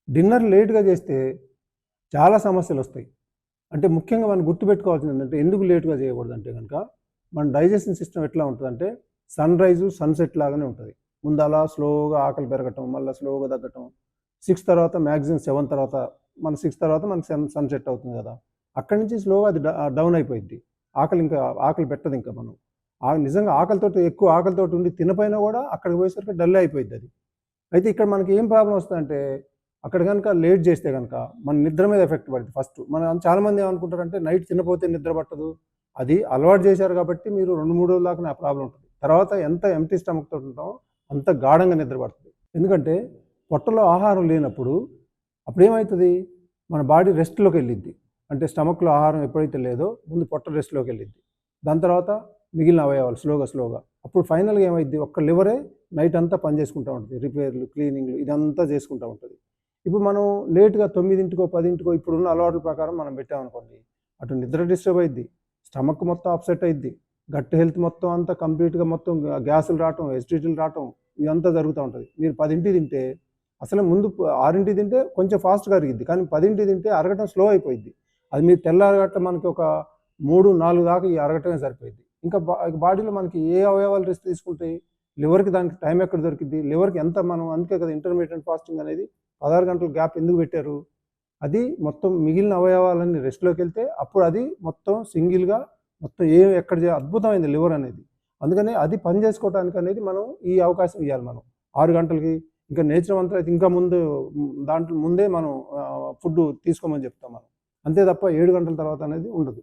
Dinner లేట్‌గా చేస్తే చాలా సమస్యలొస్తాయి. అంటే ముఖ్యంగా మనం గుర్తుపెట్టుకోవాల్సింది ఏంటంటే ఎందుకు లేట్‌గా చేయకూడదంటే గనక, మన డైజెషన్ సిస్టమ్ ఎట్లా ఉంటదంటే సన్‌రైజు, సన్‌సెట్ లాగానే ఉంటది. ముందు అలా స్లోగా ఆకలి పెరగటం, మళ్ళా స్లోగా తగ్గటం. 6 తర్వాత మాక్సిమం 7 తర్వాత మన 6 తర్వాత మనకి సన్‌సెట్ అవుతుంది గదా! అక్కడి నుంచి స్లోగా అది డౌన్ అయిపోయిద్ది. ఆకలి పెట్టదింక మనం. నిజంగా ఆకలితోటి ఎక్కువ ఆకలితోటి ఉండి తినపోయినా గూడా అక్కడికి పోయేసరికి డల్ అయిపోయిద్దది. అయితే ఇక్కడ మనకి ఏం ప్రాబ్లమ్ వస్తదంటే, అక్కడ గనక లేట్ చేస్తే గనక మన నిద్ర మీద ఎఫెక్ట్ పడుద్ది ఫస్ట్. చాలామంది ఏమనుకుంటారంటే నైట్ తినపోతే నిద్ర పట్టదు. అది అలవాటు చేశారు కాబట్టి మీరు 2, 3 రోజుల దాకానే ఆ ప్రాబ్లమ్ ఉంటది. తర్వాత ఎంత ఎంప్టీ స్టమక్ తోటి ఉంటామో అంత గాఢంగా నిద్ర పడతది. ఎందుకంటే పొట్టలో ఆహారం లేనప్పుడు అప్పుడేమైతది మన బాడీ రెస్ట్‌లోకెళ్ళిద్ది. అంటే స్టమక్‌లో ఆహారం ఎప్పుడైతే లేదో ముందు పొట్ట రెస్ట్‌లోకెళ్ళిద్ది. దాని తర్వాత మిగిలిన అవయవాలు స్లోగా. అప్పుడు ఫైనల్‌గా ఏమైద్ది ఒక్క లివరే నైట్ అంతా పని చేసుకుంటా ఉంటది. రిపేర్లు, క్లీనింగ్‌లు ఇదంతా చేసుకుంటా ఉంటది. ఇప్పుడు మనం లేట్‌గా 9కో, 10కో ఇప్పుడున్న అలవాట్ల ప్రకారం మనం పెట్టామనుకోండి, అటు నిద్ర డిస్టర్బ్ అయిద్ది, స్టమక్ మొత్తం అప్సెట్ అయిద్ది, గట్ హెల్త్ మొత్తం అంతా కంప్లీట్‌గా మొత్తం గ్యాసులు రావటం, ఎసిడిటీలు రావటం ఇదంతా జరుగుతా ఉంటది. మీరు 10కి తింటే అసలు ముందు 6కి తింటే కొంచెం ఫాస్ట్‌గా అరిగిద్ది. కానీ 10కి తింటే అరగటం స్లో అయిపోయిద్ది. అది మీరు తెల్లారగట్ల మనకి ఒక 3, 4 దాకా ఈ అరగటమే సరిపోయిద్ది. ఇంకా బాడీలో మనకి ఏ అవయవాలు రెస్ట్ తీసుకుంటాయి? లివర్‌కి దానికి టైం ఎక్కడ దొరికిద్ది? లివర్‌కి ఎంత మనం అందుకే కదా ఇంటర్మిటెంట్ ఫాస్టింగ్ అనేది 16 గంటల గ్యాప్ ఎందుకు పెట్టారు? అది మొత్తం మిగిలిన అవయవాలన్నీ రెస్ట్‌లోకెళ్తే అప్పుడు అది మొత్తం సింగిల్‌గా మొత్తం అద్భుతమైంది లివర్ అనేది. అందుకని అది పని చేసుకోవటానికి అనేది మనం ఈ అవకాశం ఇయ్యాలి మనం. 6 గంటలకి ఇంకా నేచురల్ అయితే ఇంకా దాంట్లో ముందే మనం ఫుడ్ తీసుకోమని చెప్తాం మనం. అంతే తప్ప 7 గంటల తర్వాత అనేది ఉండదు.